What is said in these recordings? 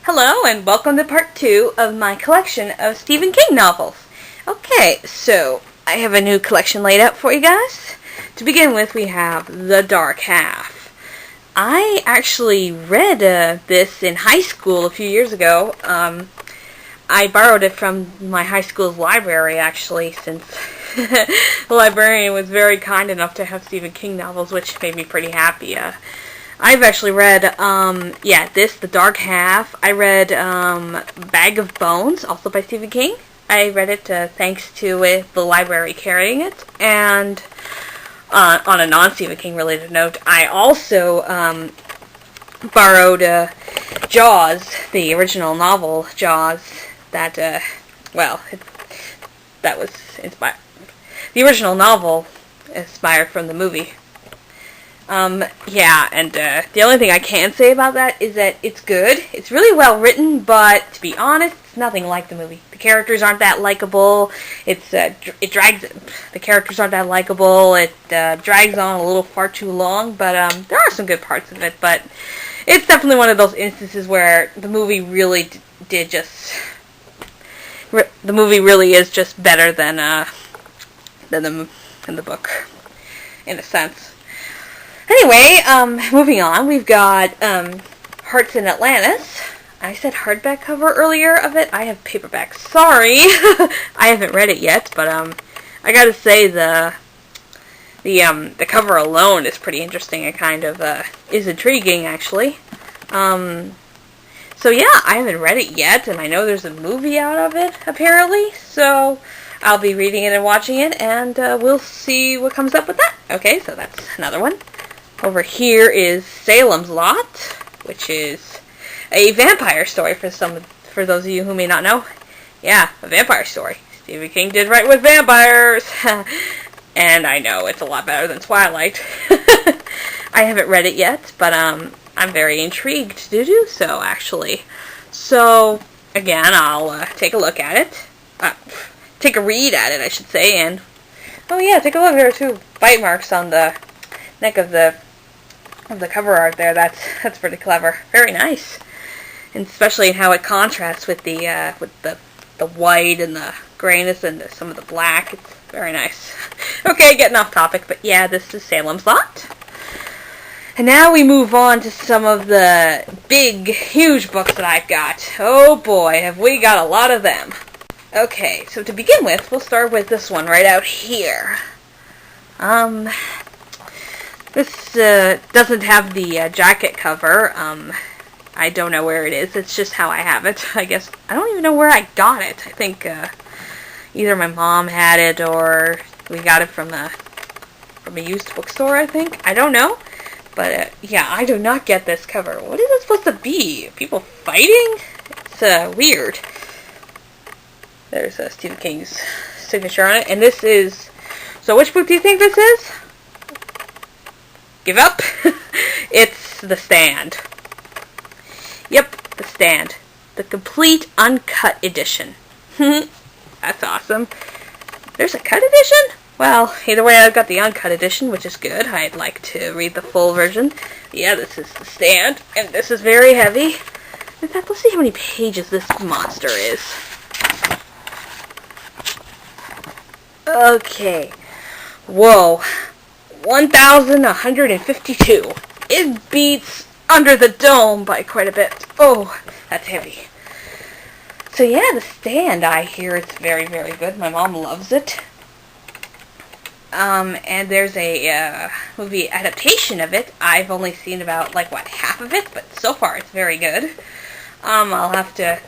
Hello and welcome to part 2 of my collection of Stephen King novels. Okay, so I have a new collection laid out for you guys. To begin with, we have The Dark Half. I actually read this in high school a few years ago. I borrowed it from my high school's library, actually, since the librarian was very kind enough to have Stephen King novels, which made me pretty happy. I've actually read, The Dark Half. I read Bag of Bones, also by Stephen King. I read it thanks to the library carrying it. And on a non-Stephen King related note, I also borrowed Jaws, the original novel, Jaws, that was inspired. The original novel inspired from the movie. The only thing I can say about that is that it's good. It's really well written, but to be honest, it's nothing like the movie. The characters aren't that likable. The characters aren't that likable. It drags on a little far too long, but there are some good parts of it. But it's definitely one of those instances where the movie really the movie really is just better than the book, in a sense. Anyway, moving on, we've got Hearts in Atlantis. I said hardback cover earlier of it. I have paperback. Sorry, I haven't read it yet, but I gotta say the cover alone is pretty interesting and kind of is intriguing, actually. So yeah, I haven't read it yet, and I know there's a movie out of it apparently. So I'll be reading it and watching it, and we'll see what comes up with that. Okay, so that's another one. Over here is Salem's Lot, which is a vampire story for those of you who may not know. Yeah, a vampire story. Stephen King did write with vampires. And I know it's a lot better than Twilight. I haven't read it yet, but I'm very intrigued to do so, actually. So, again, I'll take a look at it. Take a read at it, I should say, and oh yeah, take a look. There are 2 bite marks on the neck of the cover art there. That's pretty clever. Very nice, and especially how it contrasts with the white and the grayness and some of the black. It's very nice. Okay, getting off topic, but yeah, this is Salem's Lot. And now we move on to some of the big, huge books that I've got. Oh boy, have we got a lot of them. Okay, so to begin with, we'll start with this one right out here. This doesn't have the jacket cover. I don't know where it is. It's just how I have it, I guess. I don't even know where I got it. I think either my mom had it or we got it from a used bookstore, I think. I don't know. But yeah, I do not get this cover. What is it supposed to be? People fighting? It's weird. There's Stephen King's signature on it. And this is... So which book do you think this is? Give up? It's The Stand. Yep, The Stand. The complete uncut edition. That's awesome. There's a cut edition? Well, either way, I've got the uncut edition, which is good. I'd like to read the full version. Yeah, this is The Stand, and this is very heavy. In fact, let's see how many pages this monster is. Okay. Whoa. 1,152. It beats Under the Dome by quite a bit. Oh, that's heavy. So yeah, The Stand, I hear it's very, very good. My mom loves it. And there's a movie adaptation of it. I've only seen about, half of it, but so far it's very good. I'll have to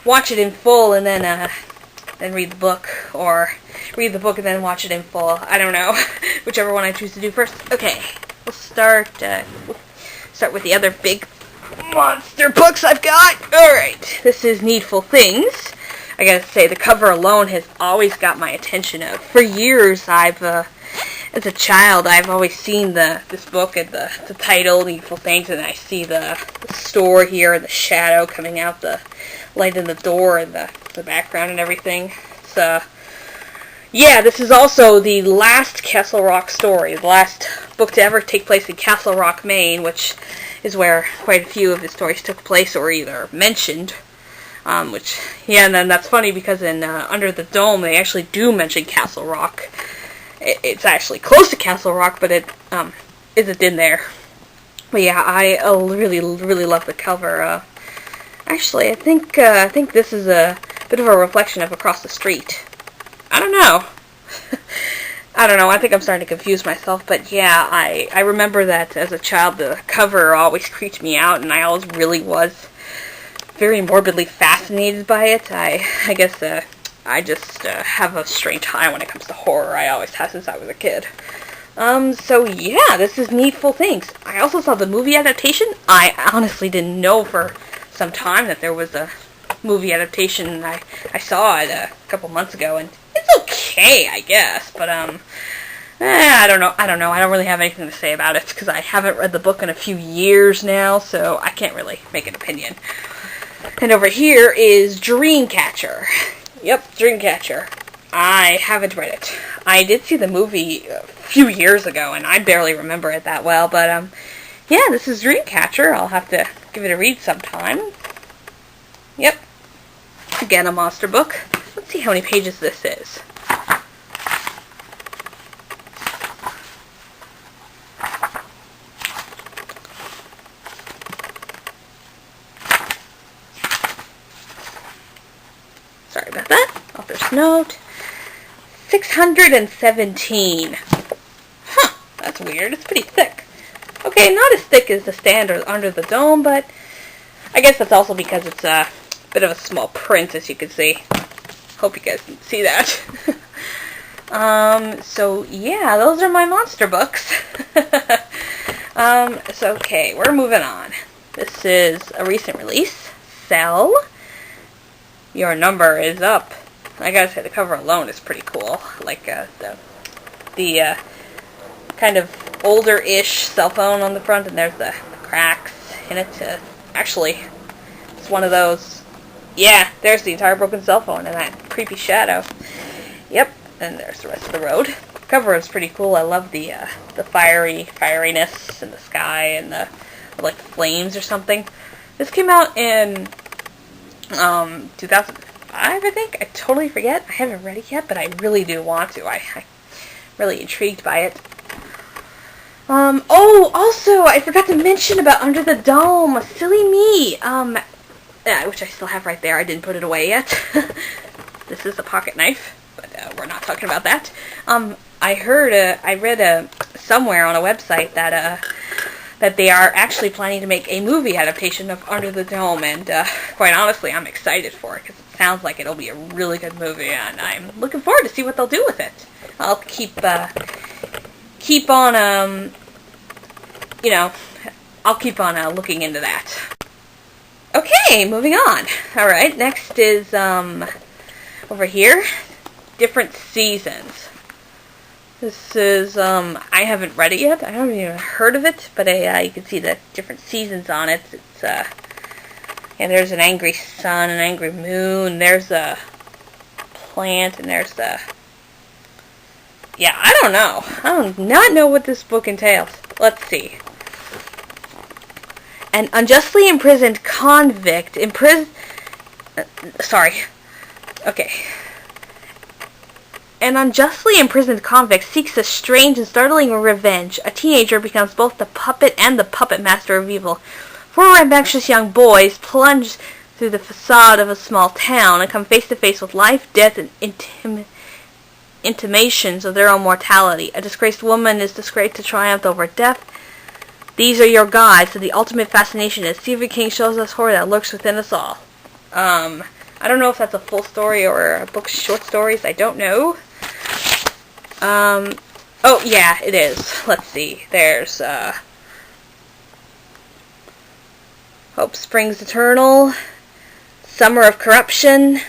watch it in full and then read the book, or read the book and then watch it in full. I don't know. Whichever one I choose to do first. Okay, we'll start with the other big monster books I've got. Alright, this is Needful Things. I gotta say, the cover alone has always got my attention. For years, as a child, I've always seen this book and the title, Needful Things, and I see the store here and the shadow coming out, the light in the door and the background and everything. So, yeah, this is also the last Castle Rock story, the last book to ever take place in Castle Rock, Maine, which is where quite a few of his stories took place or either mentioned. Which, yeah, and then that's funny because in Under the Dome they actually do mention Castle Rock. It's actually close to Castle Rock, but it isn't in there. But yeah, I really love the cover. Actually, I think this is a bit of a reflection of Across the Street. I don't know. I don't know. I think I'm starting to confuse myself. But yeah, I remember that as a child the cover always creeped me out, and I always really was very morbidly fascinated by it. I guess I just have a strange high when it comes to horror. I always have since I was a kid. So yeah, this is Needful Things. I also saw the movie adaptation. I honestly didn't know for some time that there was a movie adaptation. I saw it a couple months ago, and it's okay, I guess. But I don't know. I don't really have anything to say about it because I haven't read the book in a few years now, so I can't really make an opinion. And over here is Dreamcatcher. Yep, Dreamcatcher. I haven't read it. I did see the movie a few years ago, and I barely remember it that well, but, yeah, this is Dreamcatcher. I'll have to give it a read sometime. Yep. Again, a monster book. Let's see how many pages this is. Sorry about that. Author's note. 617. Huh, that's weird. It's pretty thick. Okay, not as thick as the standard Under the Dome, but I guess that's also because it's a bit of a small print, as you can see. Hope you guys can see that. So yeah, those are my monster books. So okay, we're moving on. This is a recent release. Cell. Your number is up. I gotta say, the cover alone is pretty cool. Like the kind of older-ish cell phone on the front, and there's the cracks in it. Actually, it's one of those. Yeah, there's the entire broken cell phone and that creepy shadow. Yep, and there's the rest of the road. The cover is pretty cool. I love the fieriness in the sky and the like flames or something. This came out in 2005, I think. I totally forget. I haven't read it yet, but I really do want to. I'm really intrigued by it. Oh, also, I forgot to mention about Under the Dome. Silly me. Which I still have right there. I didn't put it away yet. This is a pocket knife, but we're not talking about that. I read somewhere on a website that they are actually planning to make a movie adaptation of Under the Dome, and quite honestly, I'm excited for it, because it sounds like it'll be a really good movie, and I'm looking forward to see what they'll do with it. I'll keep on, I'll keep on looking into that. Okay, moving on. Alright, next is, over here, Different Seasons. This is, I haven't read it yet. I haven't even heard of it, but you can see the different seasons on it. It's, there's an angry sun, an angry moon, there's a plant, and there's the... Yeah, I don't know. I do not know what this book entails. Let's see. An unjustly imprisoned convict An unjustly imprisoned convict seeks a strange and startling revenge. A teenager becomes both the puppet and the puppet master of evil. Four rambunctious young boys plunge through the facade of a small town and come face to face with life, death, and intimations of their own mortality. A disgraced woman is disgraced to triumph over death. These are your guides to the ultimate fascination as Stephen King shows us horror that lurks within us all. I don't know if that's a full story or a book of short stories. I don't know. Oh yeah, it is. Let's see. There's, Hope Springs Eternal, Summer of Corruption,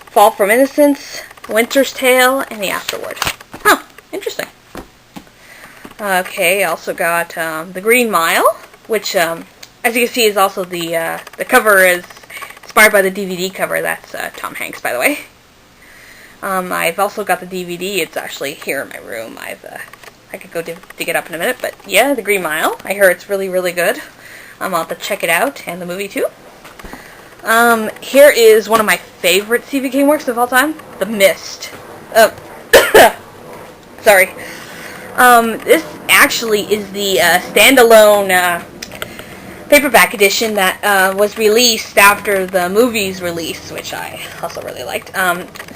Fall from Innocence, Winter's Tale, and The Afterward. Huh, interesting. Okay, also got, The Green Mile, which, as you can see, is also the cover is inspired by the DVD cover. That's, Tom Hanks, by the way. I've also got the DVD. It's actually here in my room. I could go dig it up in a minute, but yeah, The Green Mile. I hear it's really, really good. I'll have to check it out, and the movie too. Here is one of my favorite Stephen King works of all time, The Mist. Sorry. This actually is the standalone paperback edition that was released after the movie's release, which I also really liked.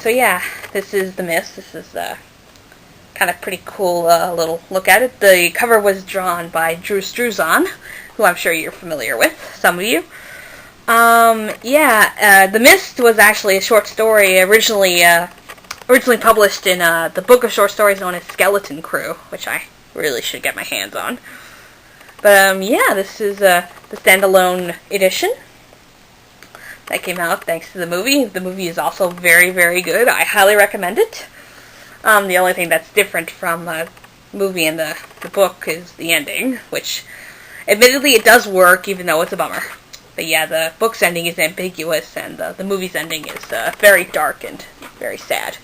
So yeah, this is The Mist. This is kind of pretty cool little look at it. The cover was drawn by Drew Struzan, who I'm sure you're familiar with, some of you. The Mist was actually a short story originally published in the book of short stories known as Skeleton Crew, which I really should get my hands on. But this is the standalone edition that came out thanks to the movie. The movie is also very, very good. I highly recommend it. The only thing that's different from the movie and the book is the ending, which admittedly it does work even though it's a bummer. But yeah, the book's ending is ambiguous and the movie's ending is very dark and very sad.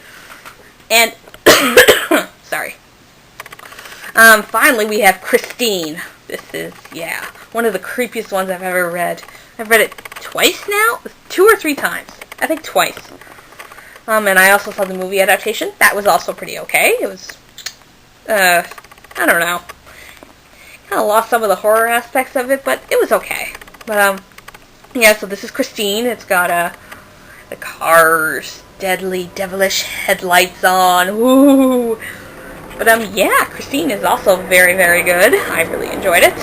And, sorry. Finally we have Christine. This is, one of the creepiest ones I've ever read. I've read it twice now? 2 or 3 times. I think twice. And I also saw the movie adaptation. That was also pretty okay. It was, I don't know. Kind of lost some of the horror aspects of it, but it was okay. But, so this is Christine. It's got, the car's deadly, devilish headlights on. Woo! But, Christine is also very, very good. I really enjoyed it.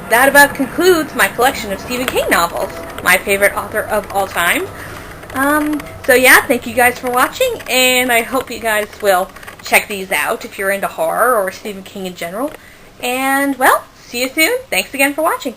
That about concludes my collection of Stephen King novels. My favorite author of all time. Thank you guys for watching, and I hope you guys will check these out if you're into horror or Stephen King in general. And, see you soon. Thanks again for watching.